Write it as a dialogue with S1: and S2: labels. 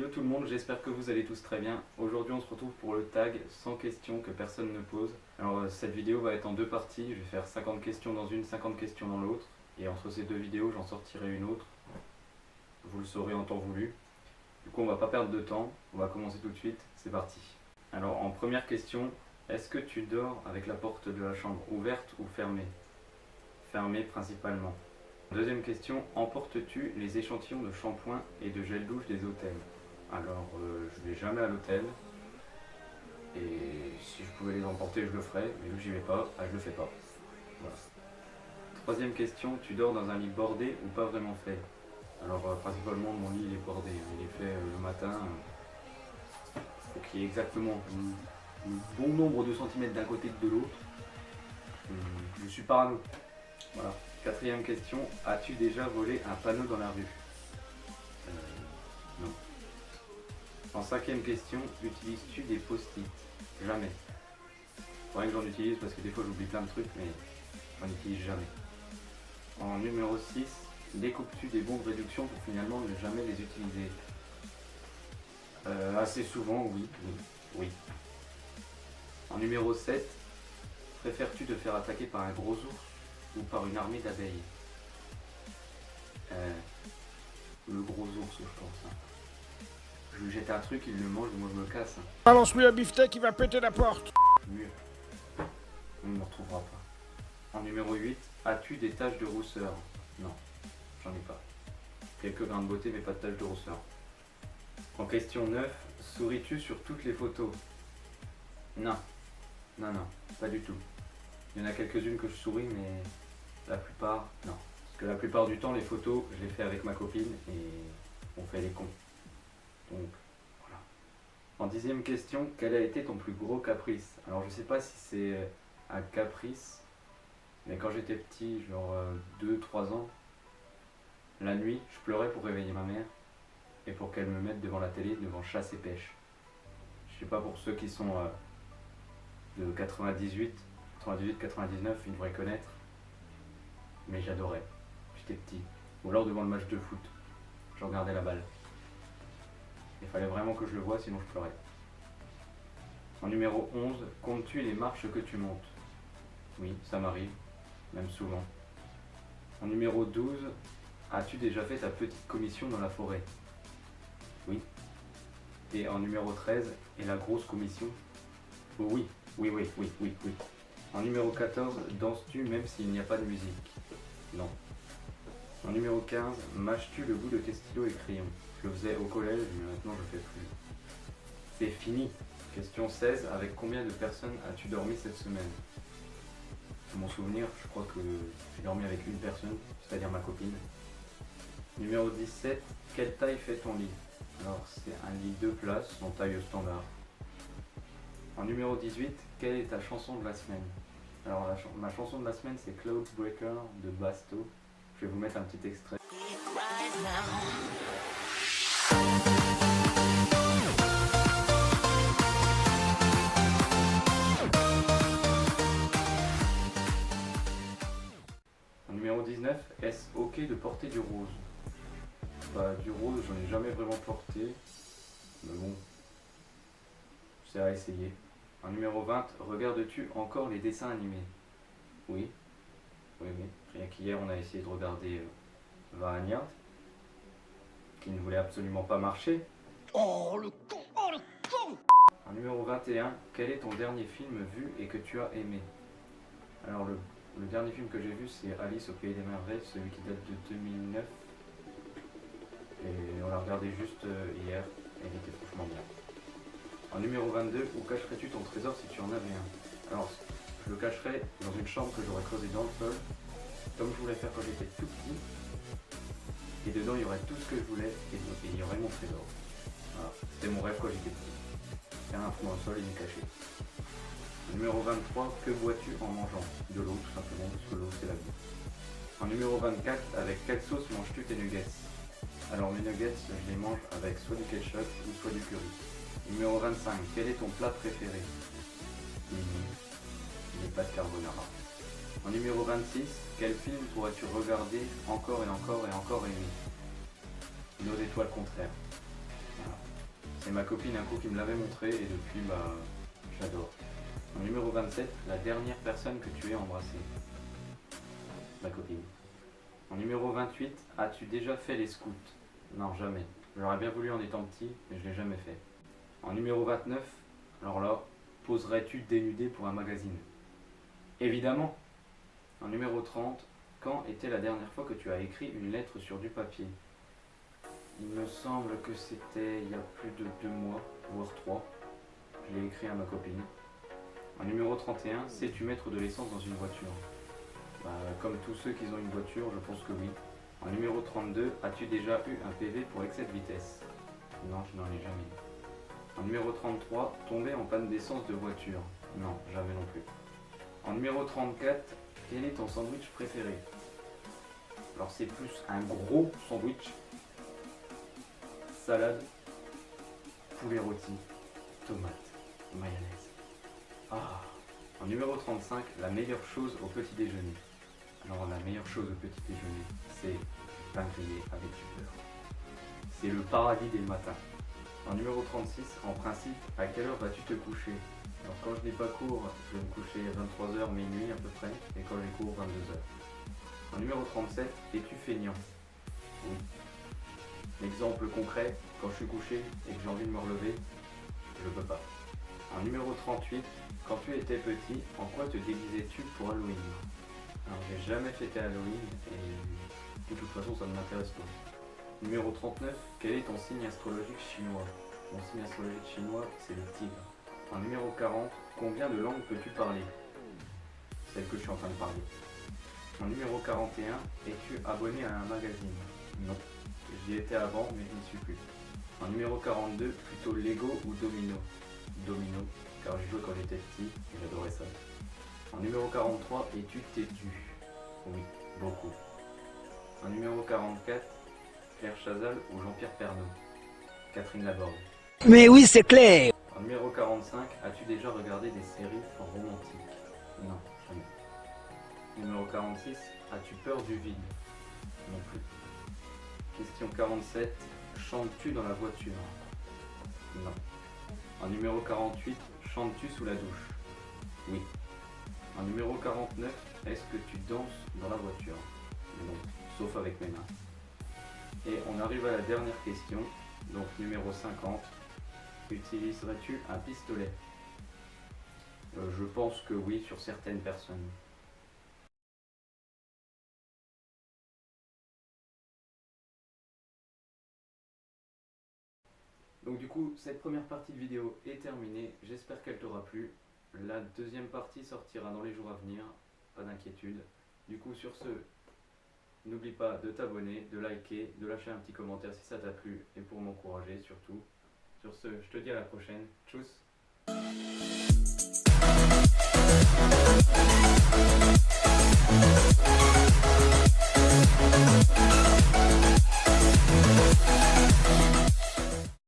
S1: Hello tout le monde, j'espère que vous allez tous très bien. Aujourd'hui on se retrouve pour le tag 100 questions que personne ne pose. Alors cette vidéo va être en deux parties, je vais faire 50 questions dans une, 50 questions dans l'autre. Et entre ces deux vidéos j'en sortirai une autre. Vous le saurez en temps voulu. Du coup on va pas perdre de temps, on va commencer tout de suite, c'est parti. Alors en première question, est-ce que tu dors avec la porte de la chambre ouverte ou fermée? Fermée principalement. Deuxième question, emportes-tu les échantillons de shampoing et de gel douche des hôtels? Alors, je vais jamais à l'hôtel. Et si je pouvais les emporter, je le ferais. Mais vu que j'y vais pas, je le fais pas. Voilà. Troisième question, tu dors dans un lit bordé ou pas vraiment fait? Alors, principalement, mon lit il est bordé. Il est fait le matin. Faut qu'il y ait exactement un bon nombre de centimètres d'un côté que de l'autre. Je suis parano. Voilà. Quatrième question, as-tu déjà volé un panneau dans la rue? Non. En cinquième question, utilises-tu des post-it? Jamais. Faudrait que j'en utilise parce que des fois j'oublie plein de trucs, mais j'en utilise jamais. En numéro 6, découpes-tu des bons de réduction pour finalement ne jamais les utiliser? Assez souvent, oui. En numéro 7, préfères-tu te faire attaquer par un gros ours ou par une armée d'abeilles? Le gros ours, je pense. Je lui jette un truc, il le mange, moi je me casse.
S2: Balance-lui un beefsteak, il va péter la porte.
S1: Mieux. On ne me retrouvera pas. En numéro 8, as-tu des taches de rousseur? Non, j'en ai pas. Quelques grains de beauté, mais pas de taches de rousseur. En question 9, souris-tu sur toutes les photos? Non, pas du tout. Il y en a quelques-unes que je souris, mais la plupart, non. Parce que la plupart du temps, les photos, je les fais avec ma copine et on fait les cons. Donc, voilà. En 10e question, quel a été ton plus gros caprice? Alors, je sais pas si c'est un caprice, mais quand j'étais petit, genre 2-3 ans, la nuit, je pleurais pour réveiller ma mère et pour qu'elle me mette devant la télé, devant Chasse et Pêche. Je sais pas, pour ceux qui sont de 98, 99, ils devraient connaître, mais j'adorais. J'étais petit. Ou alors devant le match de foot, je regardais la balle. Il fallait vraiment que je le voie, sinon je pleurais. En numéro 11, comptes-tu les marches que tu montes? Oui, ça m'arrive, même souvent. En numéro 12, as-tu déjà fait ta petite commission dans la forêt? Oui. Et en numéro 13, et la grosse commission? Oh, oui. En numéro 14, danses-tu même s'il n'y a pas de musique? Non. En numéro 15, mâches-tu le bout de tes stylos et crayons? Je le faisais au collège, mais maintenant je le fais plus. C'est fini. Question 16, avec combien de personnes as-tu dormi cette semaine? De mon souvenir, je crois que j'ai dormi avec une personne, c'est-à-dire ma copine. Numéro 17, quelle taille fait ton lit? Alors c'est un lit 2 places en taille standard. En numéro 18, quelle est ta chanson de la semaine? Alors ma chanson de la semaine c'est Cloudbreaker de Basto. Je vais vous mettre un petit extrait. En numéro 19, est-ce ok de porter du rose? Bah du rose j'en ai jamais vraiment porté, mais bon, c'est à essayer. En numéro 20, regardes-tu encore les dessins animés? Oui. Rien qu'hier on a essayé de regarder Vahagna, qui ne voulait absolument pas marcher.
S2: Oh le con!
S1: En numéro 21, quel est ton dernier film vu et que tu as aimé? Alors le dernier film que j'ai vu c'est Alice au Pays des Merveilles, celui qui date de 2009. Et on l'a regardé juste hier et il était franchement bien. En numéro 22, où cacherais-tu ton trésor si tu en avais un? Alors je le cacherais dans une chambre que j'aurais creusée dans le sol, comme je voulais faire quand j'étais tout petit. Et dedans il y aurait tout ce que je voulais et il y aurait mon trésor. Voilà. C'était mon rêve quand j'étais petit. Faire un trou dans le sol et m'y cacher. Numéro 23, que bois-tu en mangeant? De l'eau tout simplement, parce que l'eau c'est la vie. En numéro 24, avec quelle sauce manges-tu tes nuggets? Alors mes nuggets, je les mange avec soit du ketchup ou soit du curry. Numéro 25, quel est ton plat préféré? Les pâtes carbonara. En numéro 26, quel film pourrais-tu regarder encore et encore et encore aimer? Nos étoiles contraires. Voilà. Et ma copine un coup qui me l'avait montré et depuis bah j'adore. En numéro 27, la dernière personne que tu aies embrassée. Ma copine. En numéro 28, as-tu déjà fait les scouts? Non, jamais. J'aurais bien voulu en étant petit, mais je l'ai jamais fait. En numéro 29, alors là, poserais-tu dénudé pour un magazine? Évidemment. En numéro 30, quand était la dernière fois que tu as écrit une lettre sur du papier? Il me semble que c'était il y a plus de 2 mois, voire 3. Je l'ai écrit à ma copine. En numéro 31, sais-tu mettre de l'essence dans une voiture? Bah, comme tous ceux qui ont une voiture, je pense que oui. En numéro 32, as-tu déjà eu un PV pour excès de vitesse? Non, je n'en ai jamais eu. En numéro 33, tomber en panne d'essence de voiture? Non, jamais non plus. En numéro 34, quel est ton sandwich préféré? Alors c'est plus un gros sandwich. Salade, poulet rôti, tomate, mayonnaise. Ah. En numéro 35, la meilleure chose au petit déjeuner. Alors la meilleure chose au petit déjeuner, c'est pain grillé avec du beurre. C'est le paradis dès le matin. En numéro 36, en principe, à quelle heure vas-tu te coucher? Alors quand je n'ai pas cours, je vais me coucher à 23h, minuit à peu près, et quand j'ai cours, 22h. En numéro 37, es-tu feignant? Oui. L'exemple concret, quand je suis couché et que j'ai envie de me relever, je peux pas. En numéro 38, quand tu étais petit, en quoi te déguisais-tu pour Halloween? Alors j'ai jamais fêté Halloween et de toute façon ça ne m'intéresse pas. Numéro 39, quel est ton signe astrologique chinois? Mon signe astrologique chinois, c'est le tigre. En numéro 40, combien de langues peux-tu parler? Celle que je suis en train de parler. En numéro 41, es-tu abonné à un magazine? Non. J'y étais avant, mais je n'y suis plus. En numéro 42, plutôt Lego ou Domino? Domino, car j'y jouais quand j'étais petit et j'adorais ça. En numéro 43, es-tu têtu? Oui, beaucoup. En numéro 44, Claire Chazal ou Jean-Pierre Pernaut? Catherine Laborde.
S3: Mais oui, c'est clair.
S1: En numéro 45, as-tu déjà regardé des séries romantiques? Non, jamais. Numéro 46, as-tu peur du vide? Non plus. Question 47, chantes-tu dans la voiture? Non. En numéro 48, chantes-tu sous la douche? Oui. En numéro 49, est-ce que tu danses dans la voiture? Non, sauf avec mes mains. Et on arrive à la dernière question, donc numéro 50. Utiliserais-tu un pistolet? Je pense que oui, sur certaines personnes. Donc du coup, cette première partie de vidéo est terminée. J'espère qu'elle t'aura plu. La deuxième partie sortira dans les jours à venir, pas d'inquiétude. Du coup, sur ce, n'oublie pas de t'abonner, de liker, de lâcher un petit commentaire si ça t'a plu et pour m'encourager surtout. Sur ce, je te dis à la prochaine. Tchuss!